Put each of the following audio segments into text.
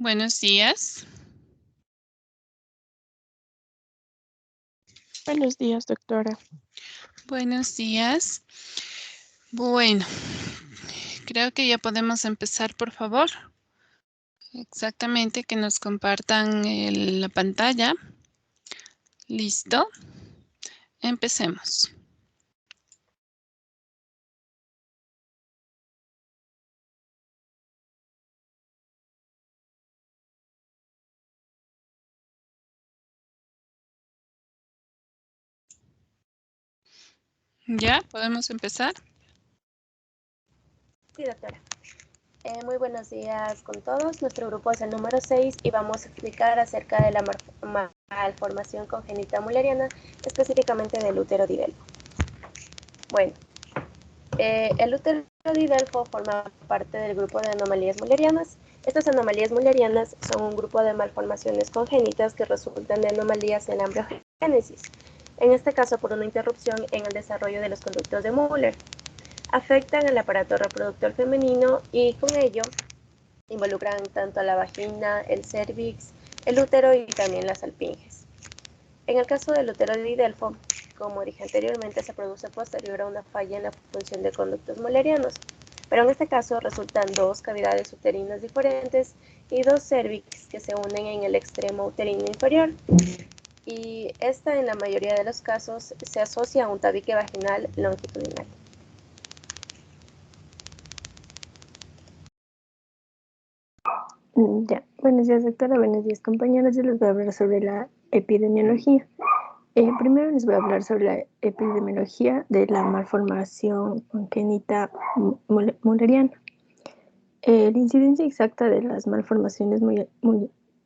Buenos días. Buenos días, doctora. Buenos días. Bueno, creo que ya podemos empezar, por favor. Exactamente, que nos compartan la pantalla. ¿Listo? Empecemos. ¿Ya? ¿Podemos empezar? Sí, doctora. Muy buenos días con todos. Nuestro grupo es el número 6 y vamos a explicar acerca de la malformación congénita mulleriana, específicamente del útero de Delfo. Bueno, el útero de Delfo forma parte del grupo de anomalías mullerianas. Estas anomalías mullerianas son un grupo de malformaciones congénitas que resultan de anomalías en la embriogénesis, en este caso por una interrupción en el desarrollo de los conductos de Müller. Afectan al aparato reproductor femenino y con ello involucran tanto a la vagina, el cervix, el útero y también las alfinges. En el caso del útero de Delfo, como dije anteriormente, se produce posterior a una falla en la función de conductos müllerianos, pero en este caso resultan dos cavidades uterinas diferentes y dos cervix que se unen en el extremo uterino inferior. Y esta, en la mayoría de los casos, se asocia a un tabique vaginal longitudinal. Ya, buenos días, doctora. Buenos días, compañeros. Yo les voy a hablar sobre la epidemiología. Primero les voy a hablar sobre la epidemiología de la malformación congénita mülleriana. La incidencia exacta de las malformaciones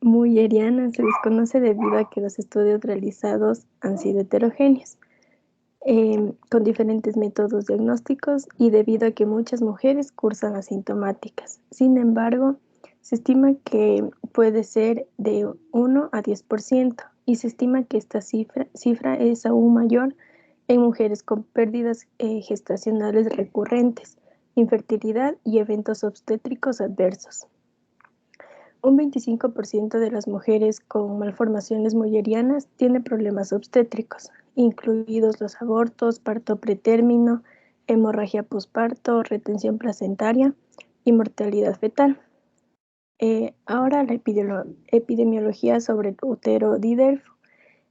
müllerianas se desconoce debido a que los estudios realizados han sido heterogéneos, con diferentes métodos diagnósticos y debido a que muchas mujeres cursan asintomáticas. Sin embargo, se estima que puede ser de 1 a 10% y se estima que esta cifra es aún mayor en mujeres con pérdidas gestacionales recurrentes, infertilidad y eventos obstétricos adversos. Un 25% de las mujeres con malformaciones müllerianas tiene problemas obstétricos, incluidos los abortos, parto pretérmino, hemorragia posparto, retención placentaria y mortalidad fetal. Ahora la epidemiología sobre el útero de Delfo.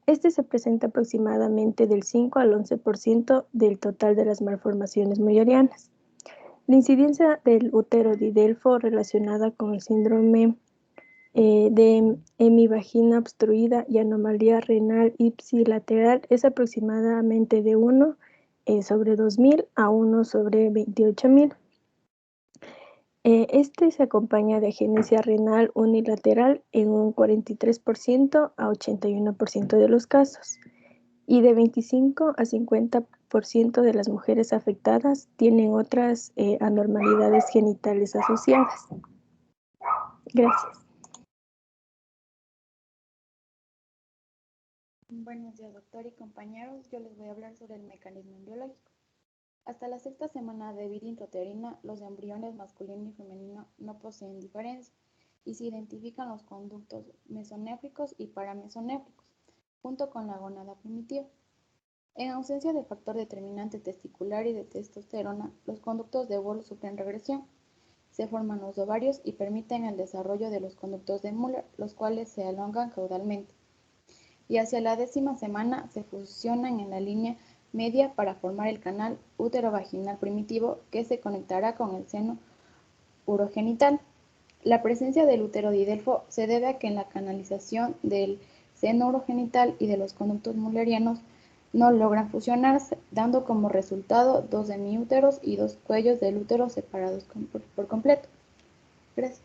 Este se presenta aproximadamente del 5 al 11% del total de las malformaciones müllerianas. La incidencia del útero de Delfo relacionada con el síndrome de hemivagina obstruida y anomalía renal ipsilateral es aproximadamente de 1 sobre 2.000 a 1 sobre 28.000. Este se acompaña de agenesia renal unilateral en un 43% a 81% de los casos y de 25 a 50% de las mujeres afectadas tienen otras anormalidades genitales asociadas. Gracias. Buenos días, doctor y compañeros. Yo les voy a hablar sobre el mecanismo biológico. Hasta la sexta semana de vida intrauterina, los embriones masculino y femenino no poseen diferencia y se identifican los conductos mesonéfricos y paramesonéfricos, junto con la gónada primitiva. En ausencia de factor determinante testicular y de testosterona, los conductos de Wolff sufren regresión. Se forman los ovarios y permiten el desarrollo de los conductos de Müller, los cuales se elongan caudalmente. Y hacia la 10ª semana se fusionan en la línea media para formar el canal útero-vaginal primitivo que se conectará con el seno urogenital. La presencia del útero de Delfo se debe a que en la canalización del seno urogenital y de los conductos müllerianos no logran fusionarse, dando como resultado 2 hemiúteros y 2 cuellos del útero separados por completo. Gracias.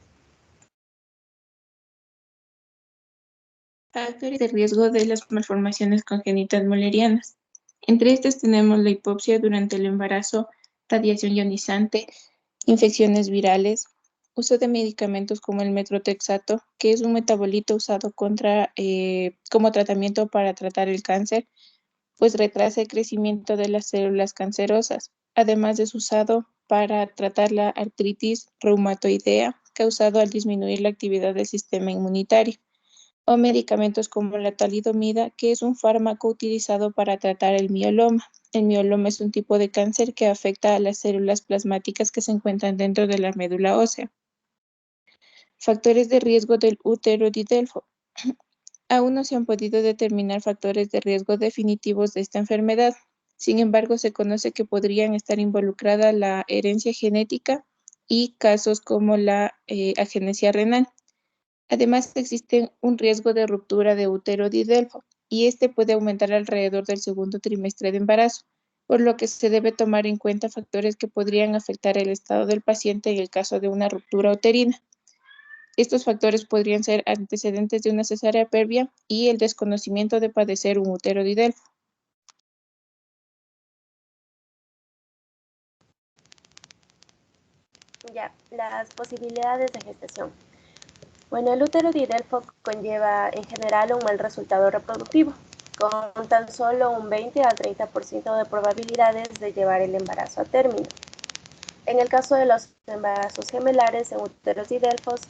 Factores de riesgo de las malformaciones congénitas müllerianas. Entre estas tenemos la hipopsia durante el embarazo, radiación ionizante, infecciones virales, uso de medicamentos como el metrotexato, que es un metabolito usado como tratamiento para tratar el cáncer, pues retrasa el crecimiento de las células cancerosas, además de su usado para tratar la artritis reumatoidea, causado al disminuir la actividad del sistema inmunitario, o medicamentos como la talidomida, que es un fármaco utilizado para tratar el mieloma. El mieloma es un tipo de cáncer que afecta a las células plasmáticas que se encuentran dentro de la médula ósea. Factores de riesgo del útero de Delfo. Aún no se han podido determinar factores de riesgo definitivos de esta enfermedad. Sin embargo, se conoce que podrían estar involucradas la herencia genética y casos como la agenesia renal. Además, existe un riesgo de ruptura de útero de Delfo y este puede aumentar alrededor del segundo trimestre de embarazo, por lo que se debe tomar en cuenta factores que podrían afectar el estado del paciente en el caso de una ruptura uterina. Estos factores podrían ser antecedentes de una cesárea previa y el desconocimiento de padecer un útero de Delfo. Ya, las posibilidades de gestación. Bueno, el útero de Delfo conlleva en general un mal resultado reproductivo, con tan solo un 20 al 30% de probabilidades de llevar el embarazo a término. En el caso de los embarazos gemelares en úteros de Delfos,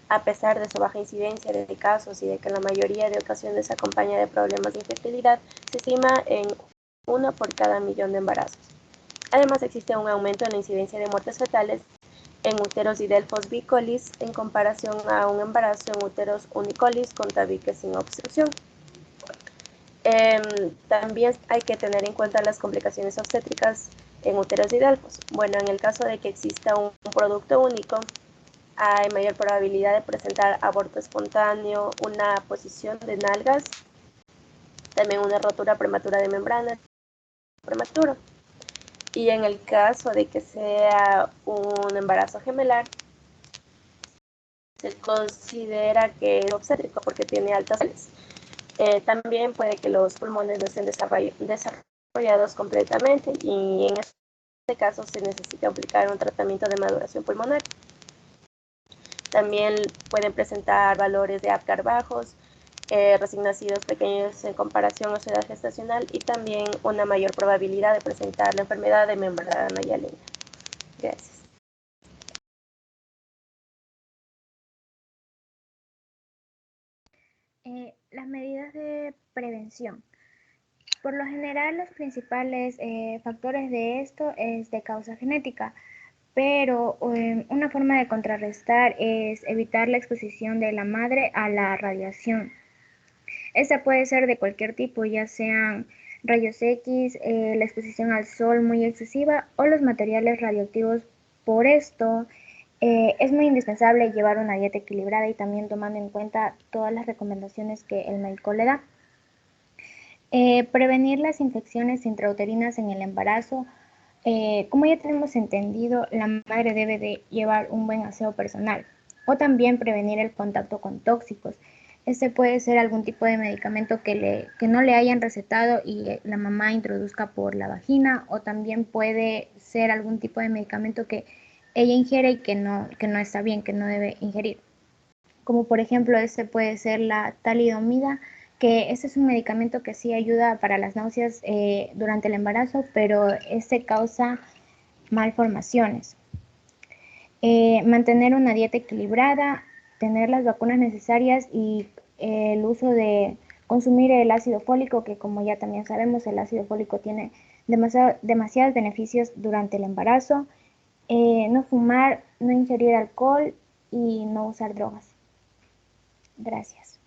a pesar de su baja incidencia de casos y de que en la mayoría de ocasiones acompaña de problemas de infertilidad, se estima en 1 por cada millón de embarazos. Además, existe un aumento en la incidencia de muertes fetales en úteros de Delfos bicolis en comparación a un embarazo en úteros unicolis con tabique sin obstrucción. También hay que tener en cuenta las complicaciones obstétricas en úteros de Delfos. Bueno, en el caso de que exista un producto único, hay mayor probabilidad de presentar aborto espontáneo, una posición de nalgas, también una rotura prematura de membrana prematuro. Y en el caso de que sea un embarazo gemelar, se considera que es obstétrico porque tiene altas sales. También puede que los pulmones no estén desarrollados completamente y en este caso se necesita aplicar un tratamiento de maduración pulmonar. También pueden presentar valores de Apgar bajos, recién nacidos pequeños en comparación a su edad gestacional y también una mayor probabilidad de presentar la enfermedad de membrana hialina. Gracias. Las medidas de prevención. Por lo general, los principales factores de esto es de causa genética, pero una forma de contrarrestar es evitar la exposición de la madre a la radiación. Esta puede ser de cualquier tipo, ya sean rayos X, la exposición al sol muy excesiva o los materiales radioactivos. Por esto, es muy indispensable llevar una dieta equilibrada y también tomando en cuenta todas las recomendaciones que el médico le da. Prevenir las infecciones intrauterinas en el embarazo. Como ya tenemos entendido, la madre debe de llevar un buen aseo personal o también prevenir el contacto con tóxicos. Este puede ser algún tipo de medicamento que no le hayan recetado y la mamá introduzca por la vagina, o también puede ser algún tipo de medicamento que ella ingiere y que no está bien, que no debe ingerir. Como por ejemplo, este puede ser la talidomida, que este es un medicamento que sí ayuda para las náuseas durante el embarazo, pero este causa malformaciones. Mantener una dieta equilibrada, tener las vacunas necesarias y el uso de consumir el ácido fólico, que como ya también sabemos, el ácido fólico tiene demasiados beneficios durante el embarazo. No fumar, no ingerir alcohol y no usar drogas. Gracias.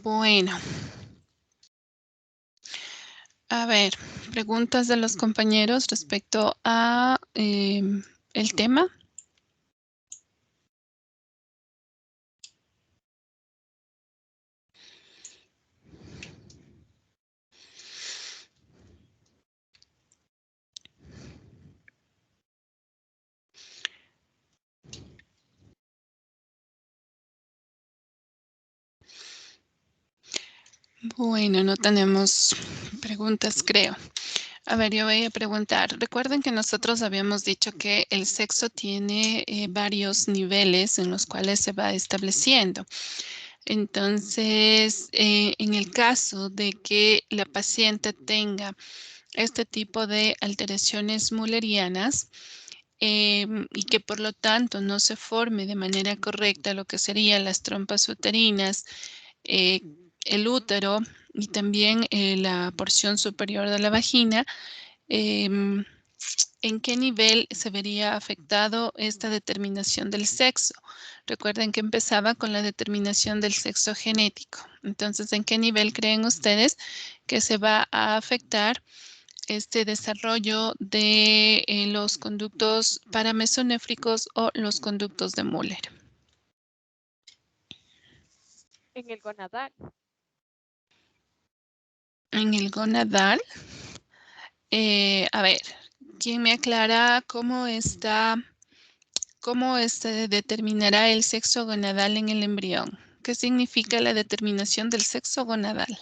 Bueno, a ver, preguntas de los compañeros respecto a el tema. Bueno, no tenemos preguntas, creo. A ver, yo voy a preguntar. Recuerden que nosotros habíamos dicho que el sexo tiene varios niveles en los cuales se va estableciendo. Entonces, en el caso de que la paciente tenga este tipo de alteraciones mullerianas y que por lo tanto no se forme de manera correcta lo que serían las trompas uterinas, eh, el útero y también la porción superior de la vagina, em, ¿en qué nivel se vería afectado esta determinación del sexo? Recuerden que empezaba con la determinación del sexo genético. Entonces, ¿en qué nivel creen ustedes que se va a afectar este desarrollo de los conductos paramesonéfricos o los conductos de Müller? En el gonadal. En el gonadal. A ver, ¿quién me aclara cómo se determinará el sexo gonadal en el embrión? ¿Qué significa la determinación del sexo gonadal?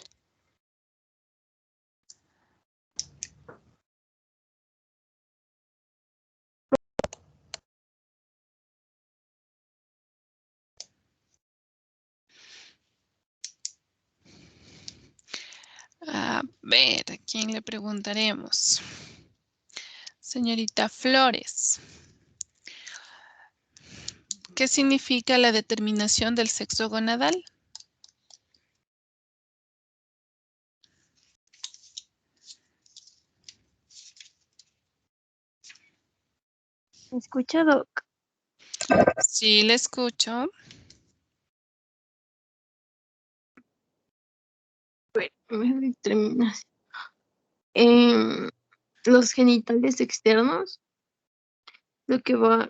A ver, ¿a quién le preguntaremos? Señorita Flores. ¿Qué significa la determinación del sexo gonadal? ¿Me escucha, Doc? Sí, le escucho. Me determinas. Los genitales externos, lo que va.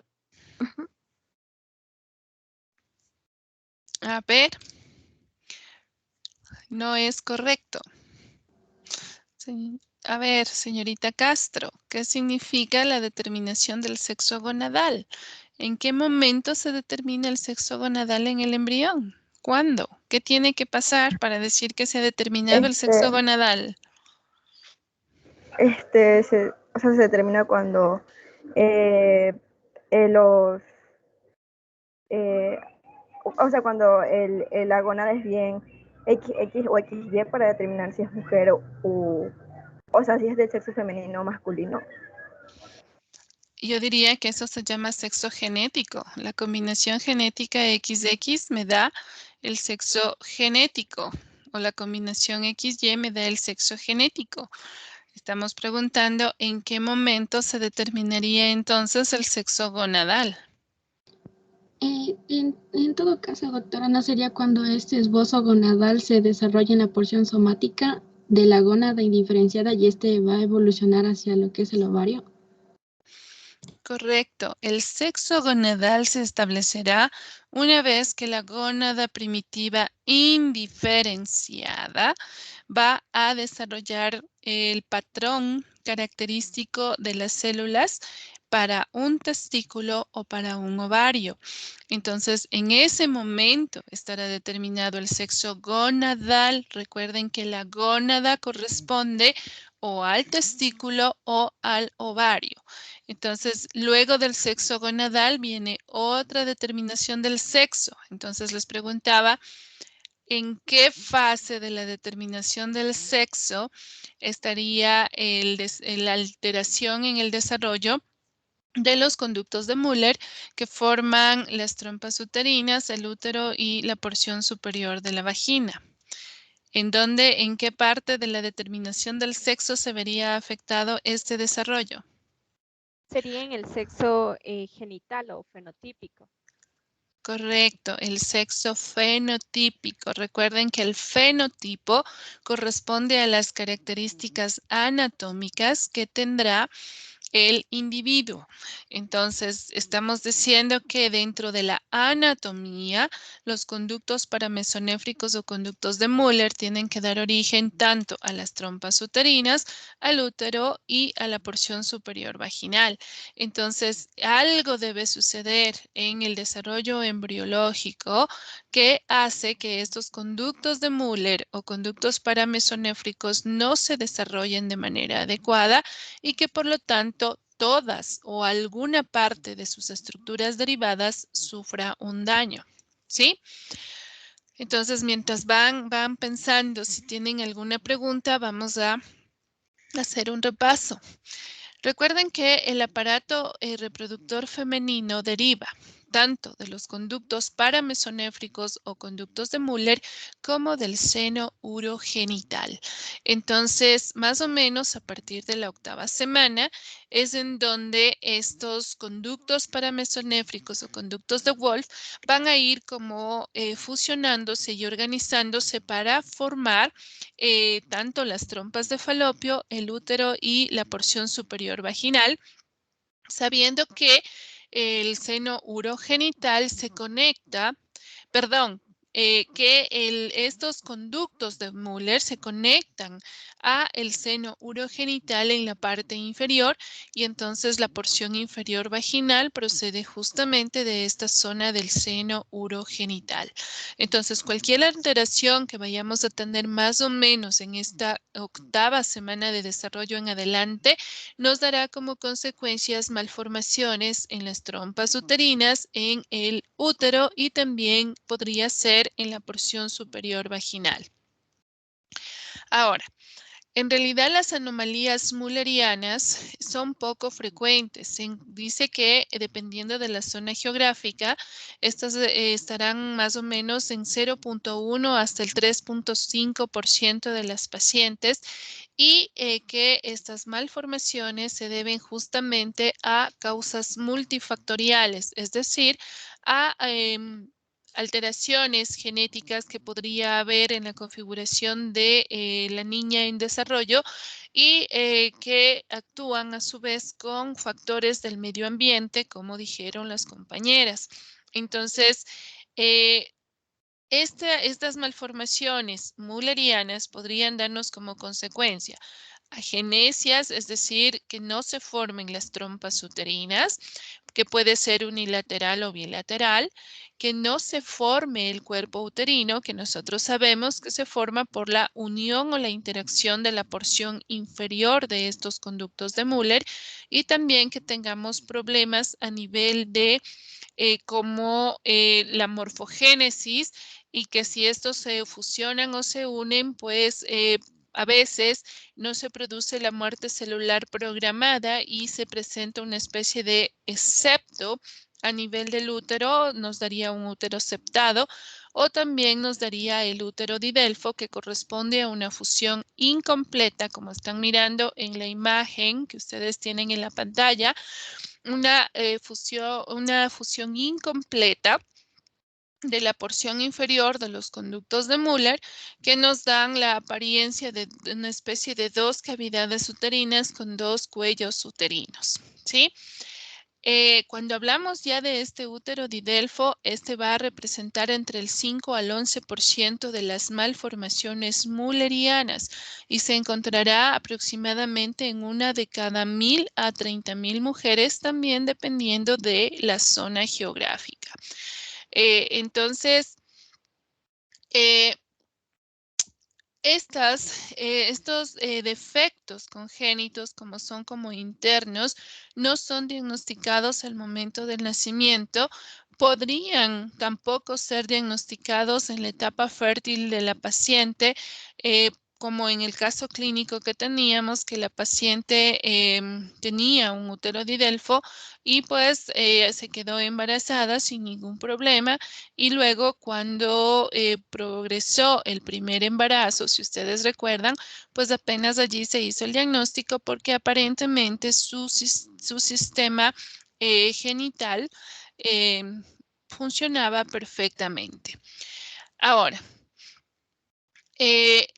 A ver, no es correcto. A ver, señorita Castro, ¿qué significa la determinación del sexo gonadal? ¿En qué momento se determina el sexo gonadal en el embrión? ¿Cuándo? ¿Qué tiene que pasar para decir que se ha determinado el sexo gonadal? Se determina cuando los, cuando la gónada es bien XX o XY para determinar si es mujer o sea, si es del sexo femenino o masculino. Yo diría que eso se llama sexo genético. La combinación genética XX me da el sexo genético o la combinación XY me da el sexo genético. Estamos preguntando en qué momento se determinaría entonces el sexo gonadal. En todo caso, doctora, ¿no sería cuando este esbozo gonadal se desarrolla en la porción somática de la gónada indiferenciada y este va a evolucionar hacia lo que es el ovario? Correcto. El sexo gonadal se establecerá una vez que la gónada primitiva indiferenciada va a desarrollar el patrón característico de las células para un testículo o para un ovario. Entonces, en ese momento estará determinado el sexo gonadal. Recuerden que la gónada corresponde o al testículo o al ovario. Entonces, luego del sexo gonadal viene otra determinación del sexo. Entonces, les preguntaba, ¿en qué fase de la determinación del sexo estaría la alteración en el desarrollo de los conductos de Müller que forman las trompas uterinas, el útero y la porción superior de la vagina? ¿En qué parte de la determinación del sexo se vería afectado este desarrollo? Sería en el sexo genital o fenotípico. Correcto, el sexo fenotípico. Recuerden que el fenotipo corresponde a las características anatómicas que tendrá el individuo. Entonces, estamos diciendo que dentro de la anatomía, los conductos paramesonéfricos o conductos de Müller tienen que dar origen tanto a las trompas uterinas, al útero y a la porción superior vaginal. Entonces, algo debe suceder en el desarrollo embriológico que hace que estos conductos de Müller o conductos paramesonéfricos no se desarrollen de manera adecuada y que por lo tanto todas o alguna parte de sus estructuras derivadas sufra un daño, ¿sí? Entonces, mientras van pensando si tienen alguna pregunta, vamos a hacer un repaso. Recuerden que el aparato reproductor femenino deriva tanto de los conductos paramesonéfricos o conductos de Müller como del seno urogenital. Entonces, más o menos a partir de la 8ª semana es en donde estos conductos paramesonéfricos o conductos de Wolf van a ir como fusionándose y organizándose para formar tanto las trompas de falopio, el útero y la porción superior vaginal, sabiendo que el seno urogenital se conecta, que estos conductos de Müller se conectan a el seno urogenital en la parte inferior y entonces la porción inferior vaginal procede justamente de esta zona del seno urogenital. Entonces, cualquier alteración que vayamos a tener más o menos en esta 8ª semana de desarrollo en adelante, nos dará como consecuencias malformaciones en las trompas uterinas, en el útero y también podría ser en la porción superior vaginal. Ahora, en realidad las anomalías müllerianas son poco frecuentes. Dice que dependiendo de la zona geográfica, estas estarán más o menos en 0.1 hasta el 3.5% de las pacientes y que estas malformaciones se deben justamente a causas multifactoriales, es decir, a alteraciones genéticas que podría haber en la configuración de la niña en desarrollo y que actúan a su vez con factores del medio ambiente, como dijeron las compañeras. Entonces, estas malformaciones müllerianas podrían darnos como consecuencia agenesias, es decir, que no se formen las trompas uterinas, que puede ser unilateral o bilateral, que no se forme el cuerpo uterino, que nosotros sabemos que se forma por la unión o la interacción de la porción inferior de estos conductos de Müller y también que tengamos problemas a nivel de como la morfogénesis y que si estos se fusionan o se unen, pues a veces no se produce la muerte celular programada y se presenta una especie de septo a nivel del útero, nos daría un útero septado o también nos daría el útero didelfo que corresponde a una fusión incompleta, como están mirando en la imagen que ustedes tienen en la pantalla, una fusión incompleta de la porción inferior de los conductos de Müller que nos dan la apariencia de una especie de dos cavidades uterinas con dos cuellos uterinos, ¿sí? Cuando hablamos ya de este útero didelfo, este va a representar entre el 5 al 11% de las malformaciones müllerianas y se encontrará aproximadamente en una de cada 1,000 a 30,000 mujeres, también dependiendo de la zona geográfica. Entonces, estos defectos congénitos, como son como internos, no son diagnosticados al momento del nacimiento, podrían tampoco ser diagnosticados en la etapa fértil de la paciente, como en el caso clínico que teníamos, que la paciente tenía un útero didelfo y pues se quedó embarazada sin ningún problema y luego cuando progresó el primer embarazo, si ustedes recuerdan, pues apenas allí se hizo el diagnóstico porque aparentemente su sistema genital funcionaba perfectamente. Ahora,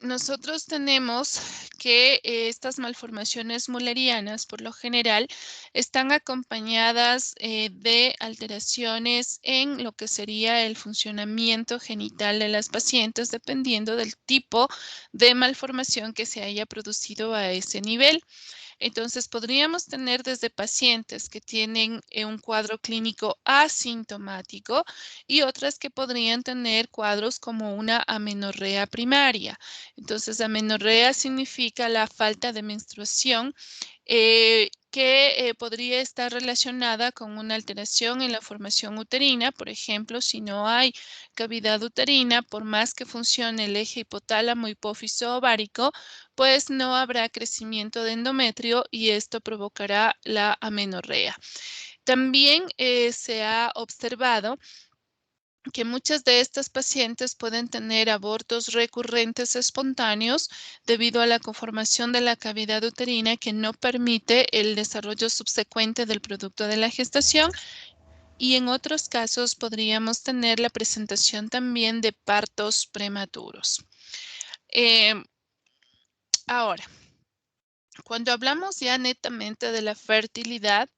nosotros tenemos que estas malformaciones müllerianas, por lo general, están acompañadas de alteraciones en lo que sería el funcionamiento genital de las pacientes, dependiendo del tipo de malformación que se haya producido a ese nivel. Entonces, podríamos tener desde pacientes que tienen un cuadro clínico asintomático y otras que podrían tener cuadros como una amenorrea primaria. Entonces, amenorrea significa la falta de menstruación que podría estar relacionada con una alteración en la formación uterina. Por ejemplo, si no hay cavidad uterina, por más que funcione el eje hipotálamo, hipófiso ovárico, pues no habrá crecimiento de endometrio y esto provocará la amenorrea. También se ha observado que muchas de estas pacientes pueden tener abortos recurrentes espontáneos debido a la conformación de la cavidad uterina que no permite el desarrollo subsecuente del producto de la gestación, y en otros casos podríamos tener la presentación también de partos prematuros. Ahora, cuando hablamos ya netamente de la fertilidad,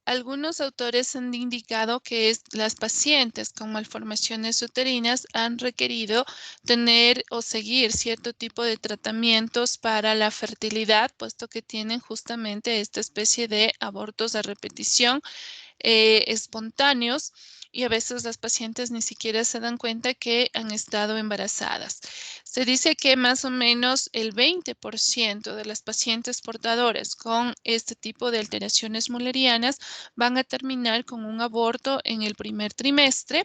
algunos autores han indicado que las pacientes con malformaciones uterinas han requerido tener o seguir cierto tipo de tratamientos para la fertilidad, puesto que tienen justamente esta especie de abortos a repetición espontáneos, y a veces las pacientes ni siquiera se dan cuenta que han estado embarazadas. Se dice que más o menos el 20% de las pacientes portadoras con este tipo de alteraciones mullerianas van a terminar con un aborto en el primer trimestre.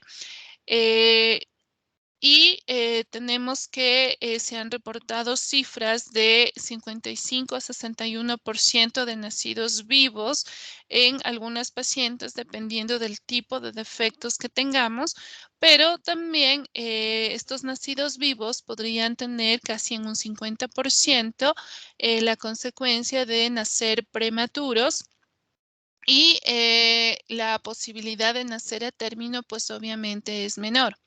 Tenemos que se han reportado cifras de 55 a 61% de nacidos vivos en algunas pacientes, dependiendo del tipo de defectos que tengamos, pero también estos nacidos vivos podrían tener casi en un 50% la consecuencia de nacer prematuros. Y la posibilidad de nacer a término, pues obviamente es menor.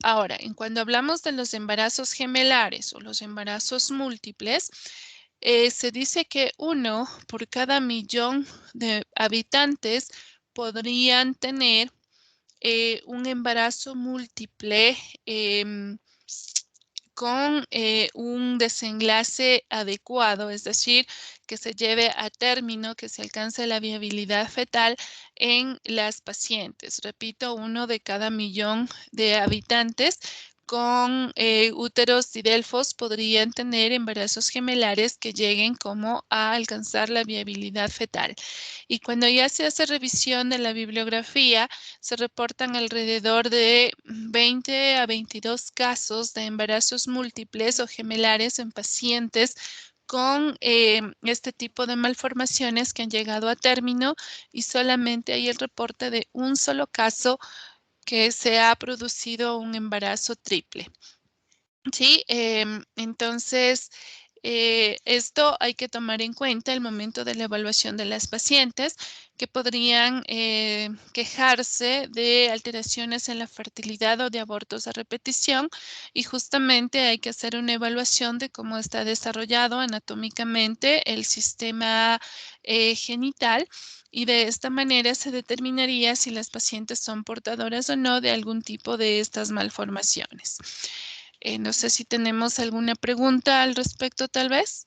Ahora, cuando hablamos de los embarazos gemelares o los embarazos múltiples, se dice que 1 por cada millón de habitantes podrían tener un embarazo múltiple con un desenlace adecuado, es decir, que se lleve a término, que se alcance la viabilidad fetal en las pacientes. Repito, 1 de cada millón de habitantes con úteros didelfos podrían tener embarazos gemelares que lleguen como a alcanzar la viabilidad fetal. Y cuando ya se hace revisión de la bibliografía, se reportan alrededor de 20 a 22 casos de embarazos múltiples o gemelares en pacientes con este tipo de malformaciones que han llegado a término, y solamente hay el reporte de un solo caso que se ha producido un embarazo triple. Sí, entonces esto hay que tomar en cuenta el momento de la evaluación de las pacientes que podrían quejarse de alteraciones en la fertilidad o de abortos a repetición, y justamente hay que hacer una evaluación de cómo está desarrollado anatómicamente el sistema genital, y de esta manera se determinaría si las pacientes son portadoras o no de algún tipo de estas malformaciones. No sé si tenemos alguna pregunta al respecto, tal vez.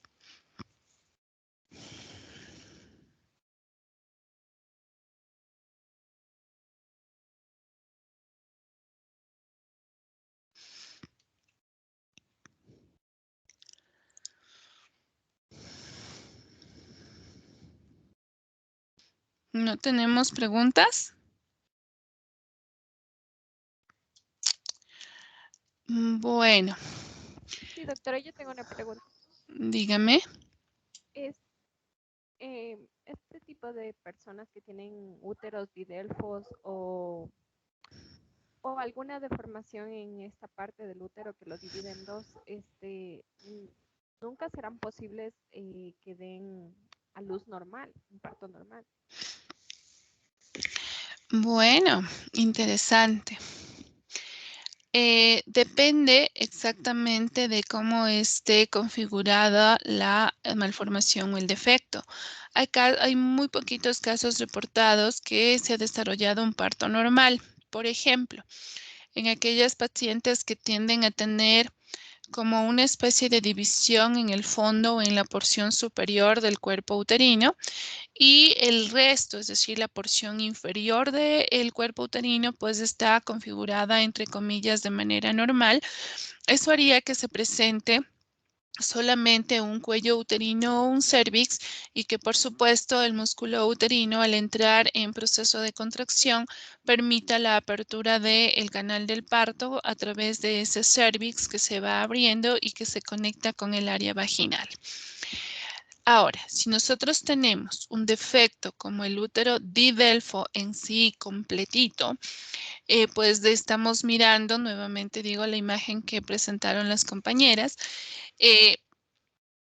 ¿No tenemos preguntas? Bueno. Sí, doctora, yo tengo una pregunta. Dígame. Este tipo de personas que tienen úteros didelfos o alguna deformación en esta parte del útero que lo divide en dos, nunca serán posibles que den a luz normal, un parto normal. Bueno, interesante. Depende exactamente de cómo esté configurada la malformación o el defecto. Hay muy poquitos casos reportados que se ha desarrollado un parto normal. Por ejemplo, en aquellas pacientes que tienden a tener como una especie de división en el fondo o en la porción superior del cuerpo uterino, y el resto, es decir, la porción inferior del cuerpo uterino, pues está configurada entre comillas de manera normal. Eso haría que se presente solamente un cuello uterino o un cérvix y que por supuesto el músculo uterino al entrar en proceso de contracción permita la apertura del canal del parto a través de ese cérvix que se va abriendo y que se conecta con el área vaginal. Ahora, si nosotros tenemos un defecto como el útero didelfo en sí completito, pues estamos mirando, nuevamente digo, la imagen que presentaron las compañeras,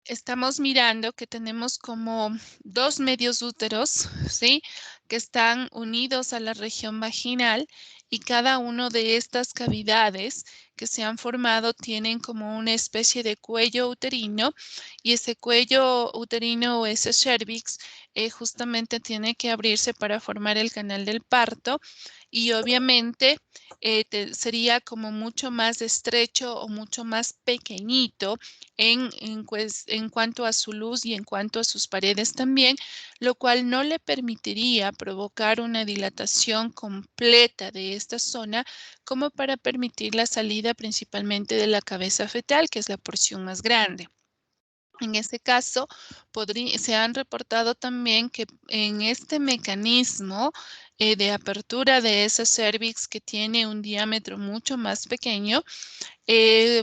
estamos mirando que tenemos como dos medios úteros, ¿sí? Que están unidos a la región vaginal y cada uno de estas cavidades que se han formado tienen como una especie de cuello uterino y ese cuello uterino o ese cervix justamente tiene que abrirse para formar el canal del parto y obviamente sería como mucho más estrecho o mucho más pequeñito en cuanto a su luz y en cuanto a sus paredes también, lo cual no le permitiría provocar una dilatación completa de esta zona como para permitir la salida principalmente de la cabeza fetal, que es la porción más grande. En este caso, se han reportado también que en este mecanismo de apertura de ese cérvix que tiene un diámetro mucho más pequeño,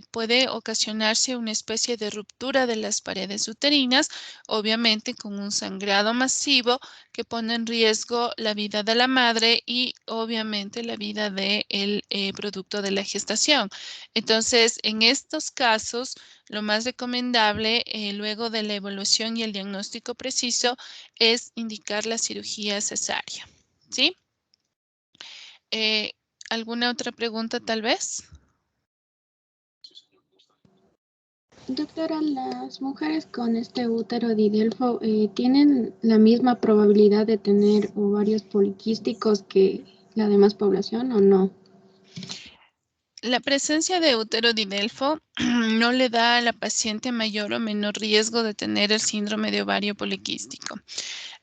puede ocasionarse una especie de ruptura de las paredes uterinas, obviamente con un sangrado masivo que pone en riesgo la vida de la madre y obviamente la vida del producto de la gestación. Entonces, en estos casos, lo más recomendable, luego de la evaluación y el diagnóstico preciso, es indicar la cirugía cesárea. ¿Sí? ¿Alguna otra pregunta tal vez? Doctora, ¿las mujeres con este útero didelfo tienen la misma probabilidad de tener ovarios poliquísticos que la demás población o no? La presencia de útero didelfo no le da a la paciente mayor o menor riesgo de tener el síndrome de ovario poliquístico.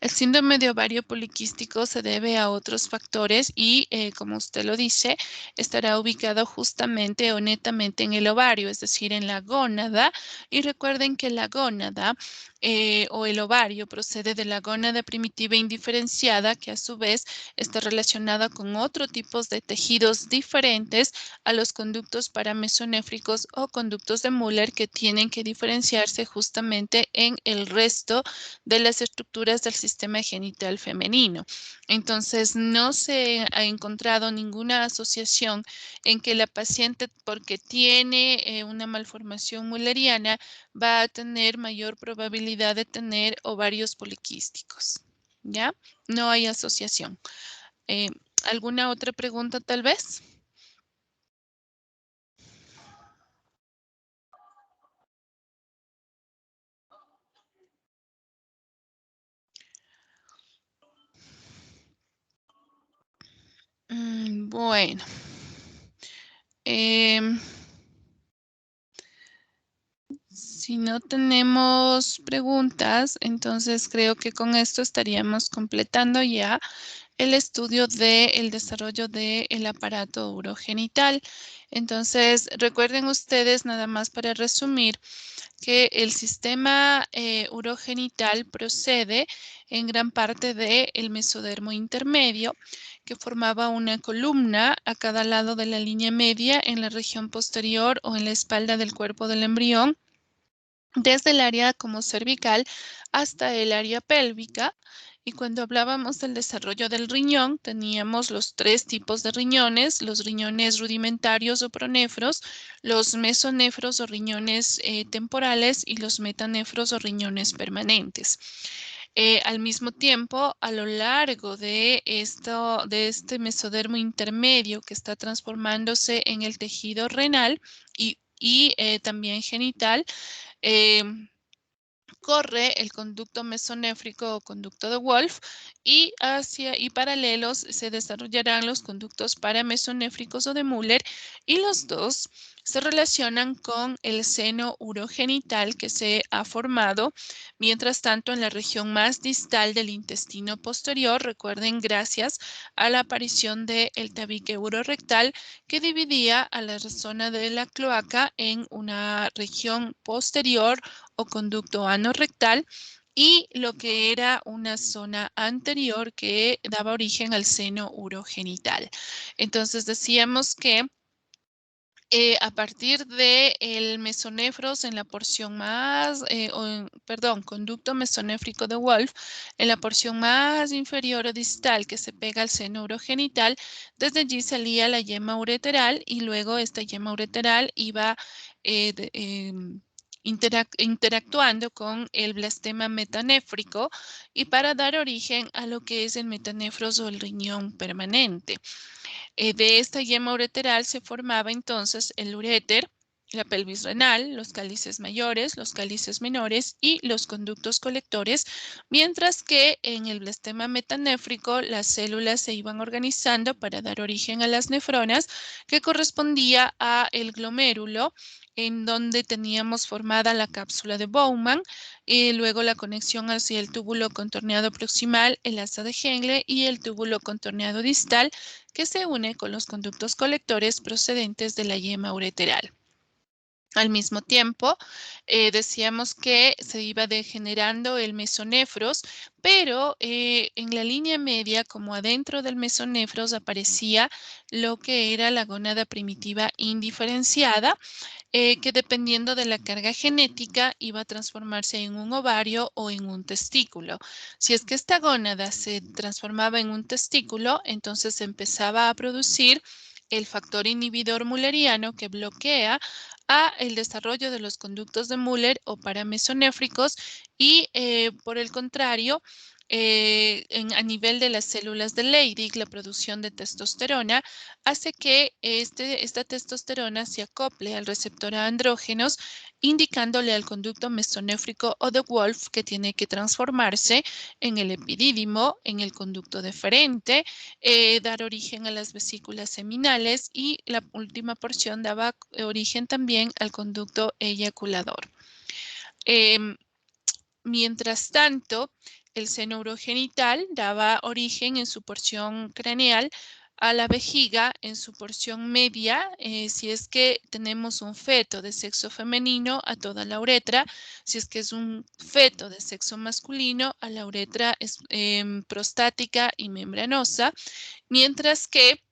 El síndrome de ovario poliquístico se debe a otros factores y, como usted lo dice, estará ubicado justamente o netamente en el ovario, es decir, en la gónada. Y recuerden que la gónada o el ovario procede de la gónada primitiva indiferenciada, que a su vez está relacionada con otros tipos de tejidos diferentes a los conductos paramesonéfricos o conductos de Müller que tienen que diferenciarse justamente en el resto de las estructuras del sistema genital femenino. Entonces, no se ha encontrado ninguna asociación en que la paciente, porque tiene una malformación mülleriana, va a tener mayor probabilidad de tener ovarios poliquísticos. ¿Ya? No hay asociación. ¿Alguna otra pregunta tal vez? Bueno. Si no tenemos preguntas, entonces creo que con esto estaríamos completando ya el estudio del desarrollo del aparato urogenital. Entonces, recuerden ustedes, nada más para resumir, que el sistema urogenital procede en gran parte del mesodermo intermedio, que formaba una columna a cada lado de la línea media en la región posterior o en la espalda del cuerpo del embrión, desde el área como cervical hasta el área pélvica. Y cuando hablábamos del desarrollo del riñón, teníamos los tres tipos de riñones: los riñones rudimentarios o pronefros, los mesonefros o riñones temporales y los metanefros o riñones permanentes. Al mismo tiempo, a lo largo de este mesodermo intermedio que está transformándose en el tejido renal y también genital, corre el conducto mesonéfrico o conducto de Wolff y paralelos se desarrollarán los conductos paramesonéfricos o de Müller, y los dos se relacionan con el seno urogenital que se ha formado, mientras tanto en la región más distal del intestino posterior, recuerden, gracias a la aparición del tabique urorectal que dividía a la zona de la cloaca en una región posterior o conducto anorrectal y lo que era una zona anterior que daba origen al seno urogenital. Entonces decíamos que a partir del mesonefros en la porción más, conducto mesonéfrico de Wolff, en la porción más inferior o distal que se pega al seno urogenital, desde allí salía la yema ureteral y luego esta yema ureteral iba interactuando con el blastema metanéfrico y para dar origen a lo que es el metanefros o el riñón permanente. De esta yema ureteral se formaba entonces el uréter, la pelvis renal, los cálices mayores, los cálices menores y los conductos colectores, mientras que en el blastema metanéfrico las células se iban organizando para dar origen a las nefronas, que correspondía a el glomérulo, en donde teníamos formada la cápsula de Bowman, y luego la conexión hacia el túbulo contorneado proximal, el asa de Henle y el túbulo contorneado distal, que se une con los conductos colectores procedentes de la yema ureteral. Al mismo tiempo, decíamos que se iba degenerando el mesonefros, pero en la línea media, como adentro del mesonefros, aparecía lo que era la gónada primitiva indiferenciada, que dependiendo de la carga genética iba a transformarse en un ovario o en un testículo. Si es que esta gónada se transformaba en un testículo, entonces empezaba a producir el factor inhibidor mulleriano que bloquea el desarrollo de los conductos de Müller o paramesonéfricos y por el contrario, a nivel de las células de Leydig, la producción de testosterona hace que esta testosterona se acople al receptor a andrógenos, indicándole al conducto mesonéfrico o de Wolff que tiene que transformarse en el epidídimo, en el conducto deferente, dar origen a las vesículas seminales y la última porción daba origen también al conducto eyaculador. Mientras tanto, el seno urogenital daba origen en su porción craneal a la vejiga en su porción media, si es que tenemos un feto de sexo femenino, a toda la uretra, si es que es un feto de sexo masculino, a la uretra prostática y membranosa, mientras que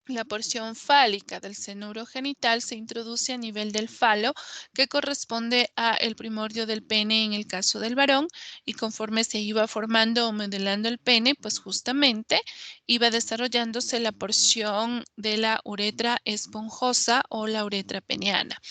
la porción fálica del seno urogenital se introduce a nivel del falo, que corresponde a el primordio del pene en el caso del varón, y conforme se iba formando o modelando el pene, pues justamente iba desarrollándose la porción de la uretra esponjosa o la uretra peneana.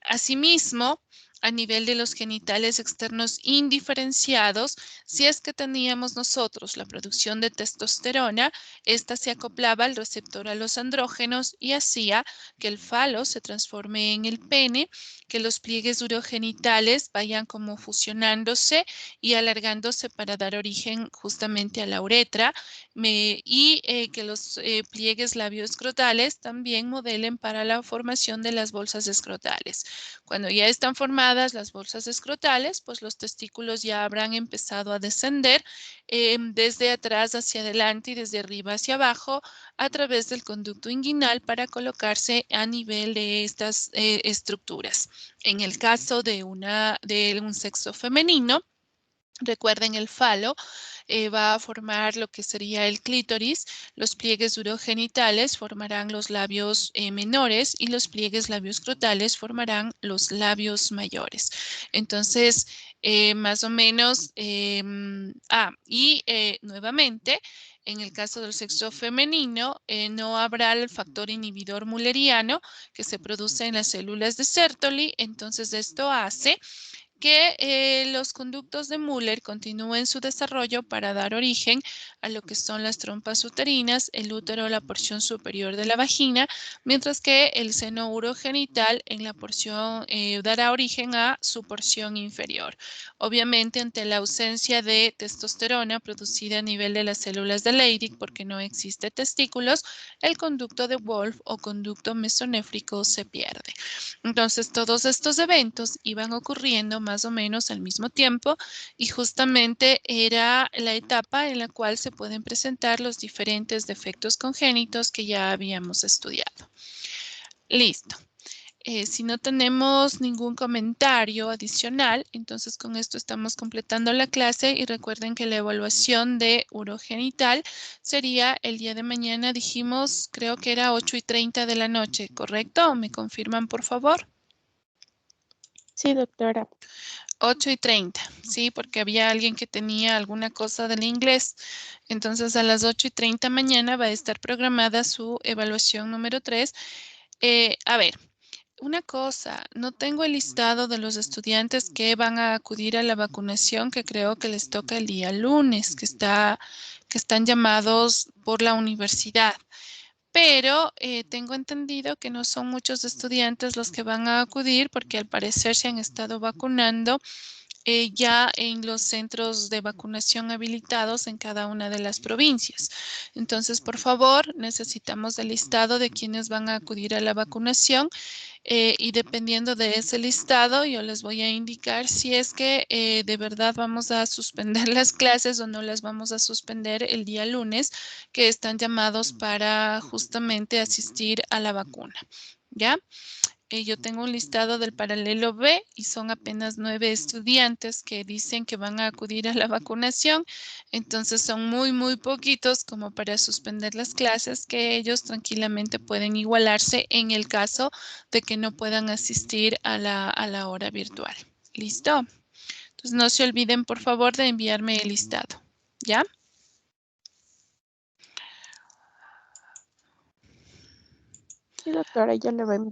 Asimismo, a nivel de los genitales externos indiferenciados, si es que teníamos nosotros la producción de testosterona, esta se acoplaba al receptor a los andrógenos y hacía que el falo se transforme en el pene, que los pliegues urogenitales vayan como fusionándose y alargándose para dar origen justamente a la uretra y que los pliegues labioescrotales también modelen para la formación de las bolsas escrotales. Cuando ya están formadas las bolsas escrotales, pues los testículos ya habrán empezado a descender desde atrás hacia adelante y desde arriba hacia abajo a través del conducto inguinal para colocarse a nivel de estas estructuras. En el caso de un sexo femenino, recuerden, el falo va a formar lo que sería el clítoris, los pliegues urogenitales formarán los labios menores y los pliegues labioscrotales formarán los labios mayores. Entonces, más o menos, nuevamente, en el caso del sexo femenino, no habrá el factor inhibidor mulleriano que se produce en las células de Sertoli, entonces esto hace que los conductos de Müller continúen su desarrollo para dar origen a lo que son las trompas uterinas, el útero, la porción superior de la vagina, mientras que el seno urogenital en la porción dará origen a su porción inferior. Obviamente, ante la ausencia de testosterona producida a nivel de las células de Leydig, porque no existe testículos, el conducto de Wolff o conducto mesonéfrico se pierde. Entonces, todos estos eventos iban ocurriendo más o menos al mismo tiempo y justamente era la etapa en la cual se pueden presentar los diferentes defectos congénitos que ya habíamos estudiado. Listo. Si no tenemos ningún comentario adicional, entonces con esto estamos completando la clase y recuerden que la evaluación de urogenital sería el día de mañana, dijimos, creo que era 8:30 de la noche, ¿correcto? ¿Me confirman, por favor? Sí, doctora. 8:30, sí, porque había alguien que tenía alguna cosa del inglés. Entonces, a las 8:30 mañana va a estar programada su evaluación número 3. A ver, una cosa, no tengo el listado de los estudiantes que van a acudir a la vacunación, que creo que les toca el día lunes, que están llamados por la universidad. Pero tengo entendido que no son muchos estudiantes los que van a acudir porque al parecer se han estado vacunando ya en los centros de vacunación habilitados en cada una de las provincias. Entonces, por favor, necesitamos el listado de quienes van a acudir a la vacunación y dependiendo de ese listado, yo les voy a indicar si es que de verdad vamos a suspender las clases o no las vamos a suspender el día lunes, que están llamados para justamente asistir a la vacuna. ¿Ya? Yo tengo un listado del paralelo B y son apenas 9 estudiantes que dicen que van a acudir a la vacunación. Entonces son muy, muy poquitos como para suspender las clases que ellos tranquilamente pueden igualarse en el caso de que no puedan asistir a la hora virtual. ¿Listo? Entonces no se olviden, por favor, de enviarme el listado. ¿Ya? Sí, doctora, ya le va a enviar.